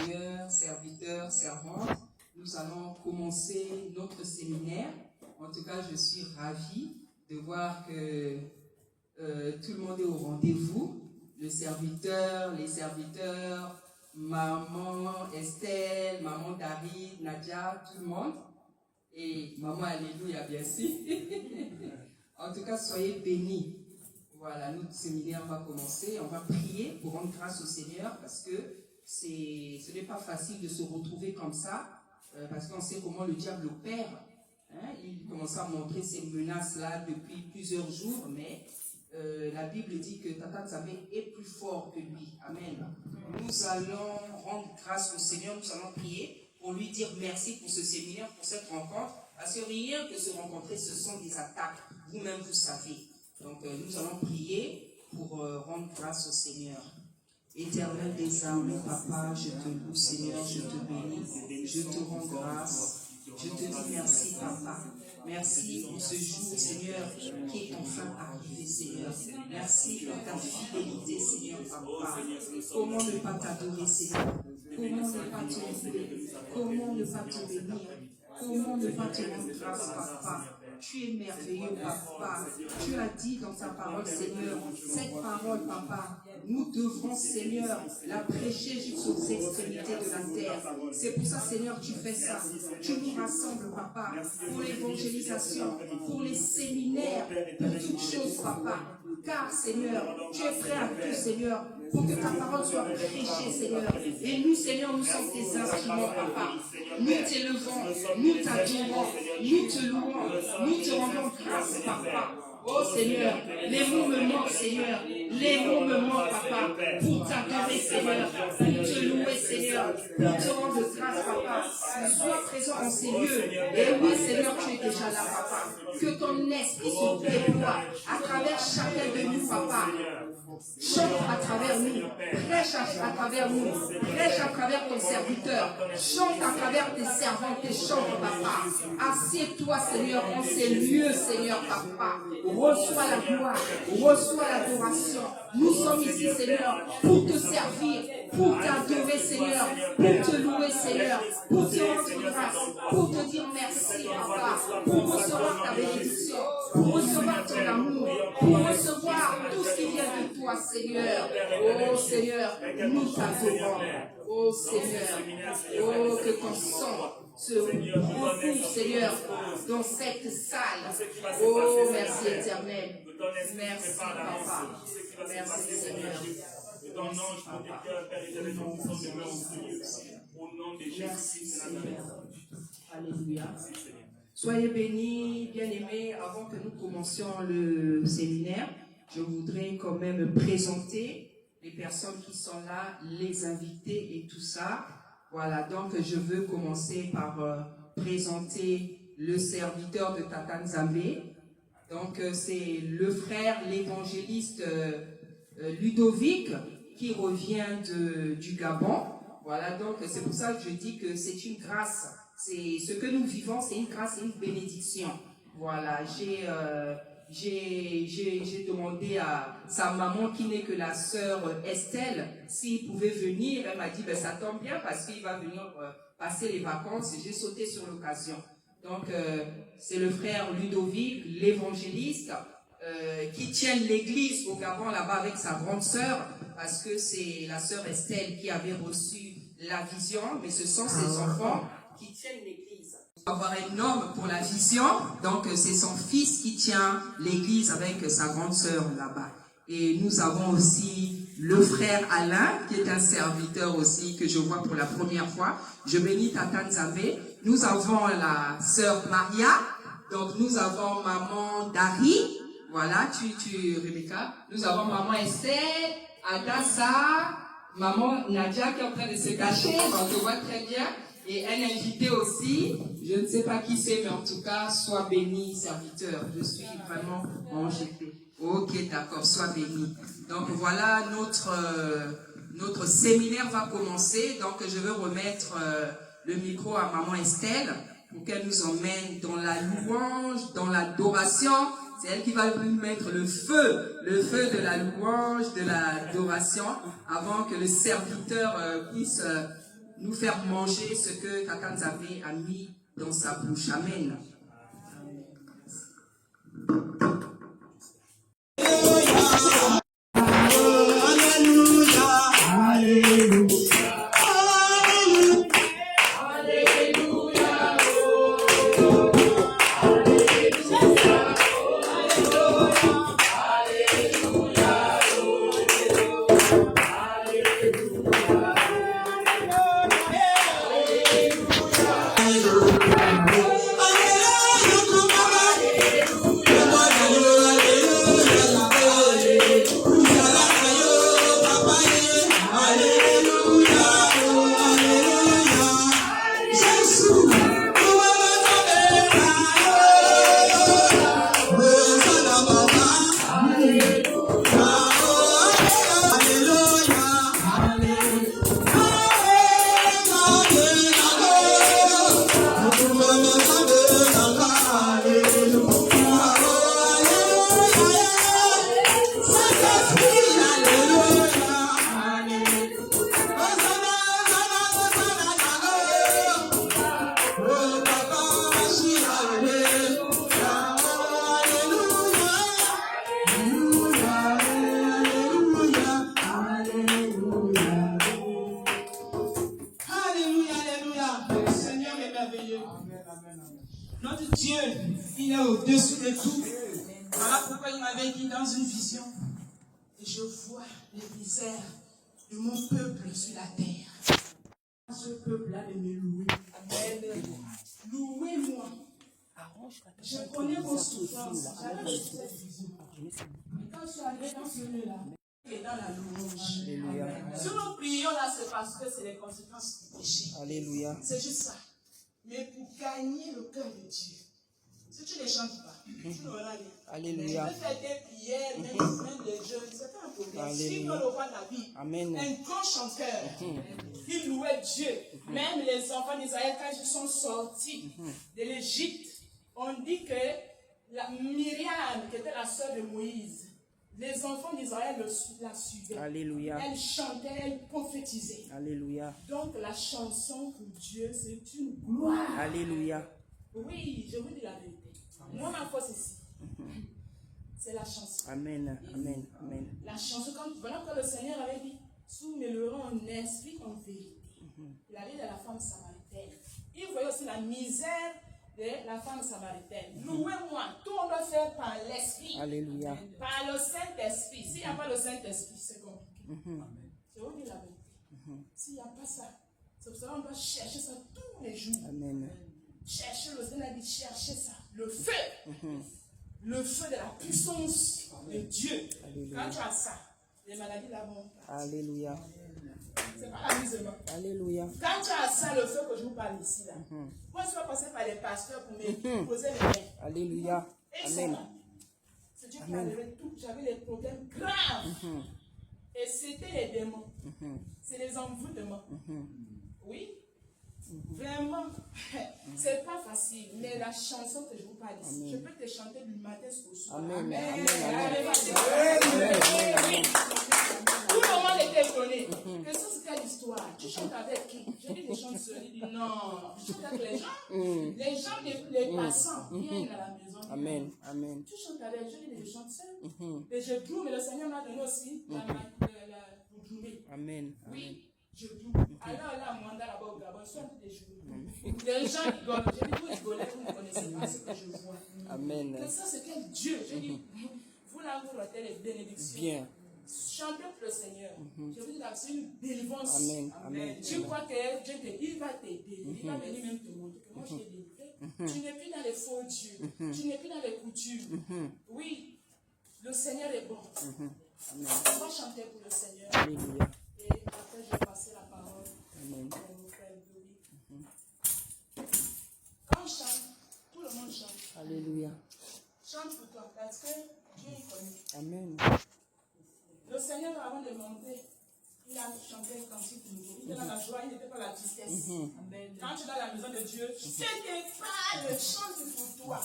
Seigneur, serviteurs, servantes, nous allons commencer notre séminaire. En tout cas, je suis ravie de voir que tout le monde est au rendez-vous. Le serviteur, les serviteurs, maman Estelle, maman David, Nadia, tout le monde. Et maman Alléluia, bien sûr. En tout cas, soyez bénis. Voilà, notre séminaire va commencer. On va prier pour rendre grâce au Seigneur parce que ce n'est pas facile de se retrouver comme ça parce qu'on sait comment le diable opère. Hein? Il commence à montrer ces menaces-là depuis plusieurs jours, mais la Bible dit que Tata Nzambe est plus fort que lui. Amen. Nous allons rendre grâce au Seigneur, nous allons prier pour lui dire merci pour ce séminaire, pour cette rencontre, parce que rien que se rencontrer, ce sont des attaques. Vous-même, vous savez. Donc, nous allons prier pour rendre grâce au Seigneur. Éternel des armées, Papa, je te loue, Seigneur, je te bénis, je te rends grâce. Je te dis merci, Papa. Merci pour ce jour, Seigneur, qui est enfin arrivé, Seigneur. Merci pour ta fidélité, Seigneur, Papa. Comment ne pas t'adorer, Seigneur? Comment ne pas te louer? Comment ne pas te bénir? Comment ne pas te rendre grâce, Papa? Tu es merveilleux, Papa. Tu as dit dans ta parole, Seigneur, cette parole, Papa, nous devrons, Seigneur, la prêcher jusqu'aux extrémités de la terre. C'est pour ça, Seigneur, tu fais ça. Tu nous rassembles, Papa, pour l'évangélisation, pour les séminaires, pour toutes choses, Papa. Car, Seigneur, tu es prêt à tout, Seigneur, pour que ta parole soit prêchée, Seigneur. Et nous, Seigneur, nous sommes tes instruments, Papa. Nous t'élevons, nous t'adorons, nous te louons, nous te rendons grâce, Papa. Oh Seigneur, les mots me manquent, Seigneur. Les mots me manquent, Papa, pour t'adorer, Seigneur, pour te louer, Seigneur, pour te rendre grâce, Papa. Sois présent en ces lieux. Et oui, Seigneur, tu es déjà là, Papa. Que ton esprit se déploie à travers chacun de nous, Papa. Chante à travers nous, prêche à travers nous, prêche à travers ton serviteur, chante à travers tes servantes, tes chants, Papa. Assieds-toi, Seigneur, en ces lieux, Seigneur, Papa. Reçois la gloire, reçois l'adoration. Nous sommes ici, Seigneur, pour te servir, pour t'adorer, Seigneur, pour te louer, Seigneur, pour te rendre grâce, pour te dire merci, Papa, pour recevoir ta bénédiction, pour recevoir ton amour, pour recevoir tout ce qui vient de toi, Seigneur. Oh Seigneur, nous t'adorons. Oh Seigneur, oh que ton sang se recouvre, Seigneur, dans cette salle. Oh merci éternel. Merci Papa. Merci Seigneur. Merci Seigneur. Alléluia. Soyez bénis, bien-aimés. Avant que nous commencions le séminaire, je voudrais quand même présenter les personnes qui sont là, les invités et tout ça. Voilà, donc je veux commencer par présenter le serviteur de Tata Nzambe. Donc c'est le frère, l'évangéliste Ludovic, qui revient du Gabon. Voilà, donc c'est pour ça que je dis que c'est une grâce. C'est ce que nous vivons, c'est une grâce et une bénédiction. Voilà, j'ai demandé à sa maman, qui n'est que la sœur Estelle, s'il pouvait venir. Elle m'a dit, ben, ça tombe bien parce qu'il va venir passer les vacances. J'ai sauté sur l'occasion. Donc, c'est le frère Ludovic, l'évangéliste, qui tient l'église au Gabon là-bas avec sa grande sœur, parce que c'est la sœur Estelle qui avait reçu la vision, mais ce sont ses enfants qui tiennent l'église. Avoir un homme pour la vision, donc c'est son fils qui tient l'église avec sa grande sœur là-bas. Et nous avons aussi le frère Alain, qui est un serviteur aussi que je vois pour la première fois. Je bénis Tata Nzambe. Nous avons la sœur Maria, donc nous avons maman Dari, voilà, Rebecca. Nous avons maman Estelle, Adassa, maman Nadia qui est en train de se cacher, donc je vois très bien. Et un invité aussi, je ne sais pas qui c'est, mais en tout cas, sois béni, serviteur. Je suis vraiment enjouée. Ok, d'accord, sois béni. Donc voilà, notre séminaire va commencer. Donc je vais remettre le micro à maman Estelle pour qu'elle nous emmène dans la louange, dans l'adoration. C'est elle qui va nous mettre le feu de la louange, de l'adoration, avant que le serviteur puisse nous faire manger ce que Kakanzave a mis dans sa bouche. Amen. Notre Dieu, il est au-dessus de tout. Voilà pourquoi il m'avait dit dans une vision, et je vois les misères de mon peuple sur la terre. Ce peuple-là de me louer. Amen. Louez-moi. Je connais vos souffrances. J'avais reçu cette vision. Et quand je suis arrivé dans ce lieu-là, et dans la louange. Alléluia. Si nous prions là, c'est parce que c'est les conséquences du péché. Alléluia. C'est juste ça. Mais pour gagner le cœur de Dieu, si tu ne chantes pas, tu n'auras rien. Alléluia. Tu peux faire des prières, même des jeûnes, c'est pas un problème. Si dans le roi David, un grand chanteur, il louait Dieu. Même les enfants d'Israël, quand ils sont sortis de l'Égypte, on dit que la Myriam, qui était la sœur de Moïse, les enfants d'Israël la suivaient. Alléluia. Elle chantait, elle prophétisait. Alléluia. Donc la chanson pour Dieu, c'est une gloire. Alléluia. Oui, je vous dis la vérité. Moi, ma foi, c'est ici. C'est la chanson. Amen. Amen. Amen. La chanson, voilà quand le Seigneur avait dit, soumettez-le en esprit, en vérité. Il allait de la femme samaritaine. Il voyait aussi la misère de la femme samaritaine. Louez-moi, tout on doit faire par l'esprit. Alléluia. Par le Saint-Esprit. S'il n'y a pas le Saint-Esprit, c'est compliqué. Je vous dis la vérité. S'il n'y a pas ça, c'est pour ça qu'on doit chercher ça tous les jours. Amen. Chercher, le Seigneur a dit chercher ça. Le feu. Le feu de la puissance de Dieu. Alléluia. Quand tu as ça, les maladies là vont. Alléluia. C'est pas l'amusement. Alléluia. Quand tu as ça, le feu que je vous parle ici, là, moi je vais passer par les pasteurs pour me poser les mains. Alléluia. Amen. C'est Dieu qui a levé tout. J'avais des problèmes graves. Et c'était les démons. C'est les envoûtements. Oui. Vraiment, c'est pas facile, mais la chanson que je vous parle ici, je peux te chanter du matin jusqu'au soir. Amen. Amen. Tout le monde était étonné. Que ça, c'est quelle histoire? Tu chantes avec qui? Je dis, je chante seul. Il dit, non, je chante avec les gens. Les gens, les passants, viennent à la maison. Amen. Amen. Tu chantes avec, je dis, je chante seul. Et je joue, mais le Seigneur m'a donné aussi pour jouer. Amen. Oui. Je joue. Alors là, moi, là-bas au Gabon, je suis en train de jouer. Les gens rigolent. Je dis, vous rigolez, vous ne connaissez pas ce que je vois. Amen. Que ça, c'est quel Dieu. Je dis, vous là, vous ratez les bénédictions. Bien. Chantez pour le Seigneur. Je vous dis là, c'est une délivrance. Amen. Amen. Tu crois que Dieu il va t'aider. Il va venir même te montrer que moi, je t'ai délivré. Tu n'es plus dans les faux dieux. Tu n'es plus dans les coutumes. Oui, le Seigneur est bon. On va chanter pour le Seigneur. Alléluia. Et après, je vais passer la parole à mon frère Louis. Quand on chante, tout le monde chante. Alléluia. Chante pour toi, parce que Dieu est connu. Amen. Le Seigneur, avant de monter, il a chanté un cantique nouveau. Il était dans la joie, il n'était pas la tristesse. Amen. Quand tu es dans la maison de Dieu, ce n'est pas le chant pour toi.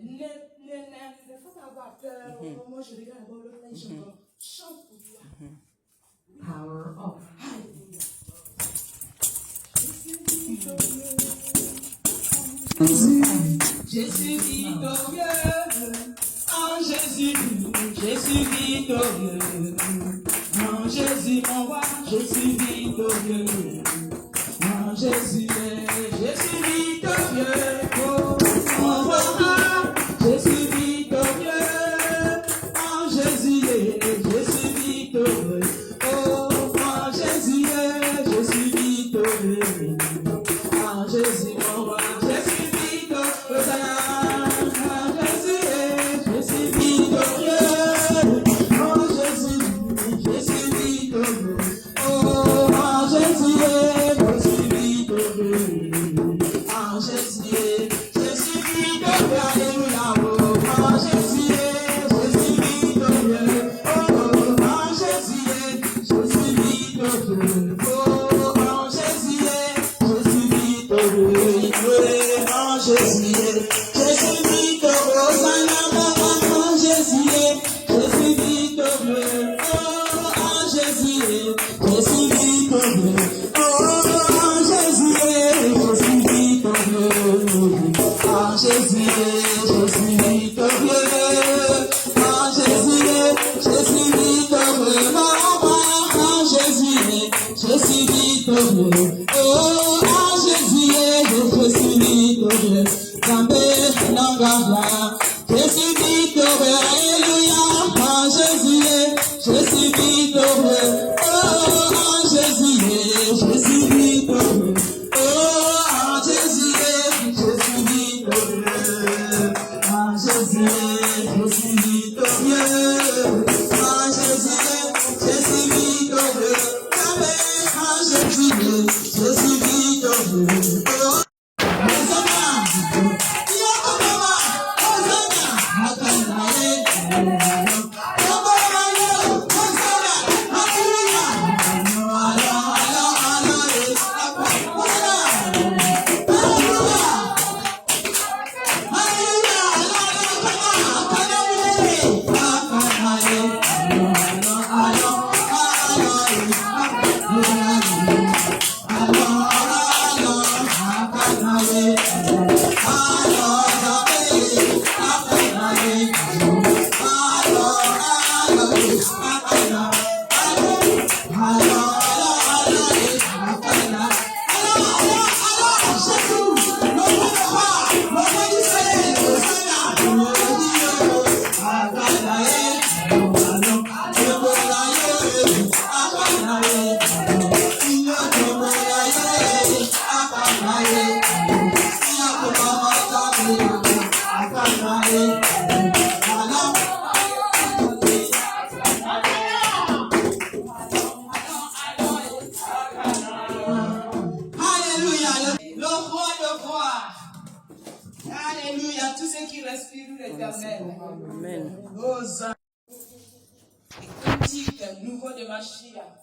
Ne faut pas avoir peur. Moi, je regarde d'abord l'autre, je chante pour toi. Power off. Je suis victorieux en Jésus, je suis victorieux en Jésus mon roi, je suis victorieux en Jésus, je suis victorieux mon roi, je suis victorieux en Jésus, je suis victorieux en Jésus, je suis victorieux en Jésus mon roi, je suis victorieux. Alléluia, tous ceux qui respirent l'Éternel. Amen. Cantique nouveau de Mashiach.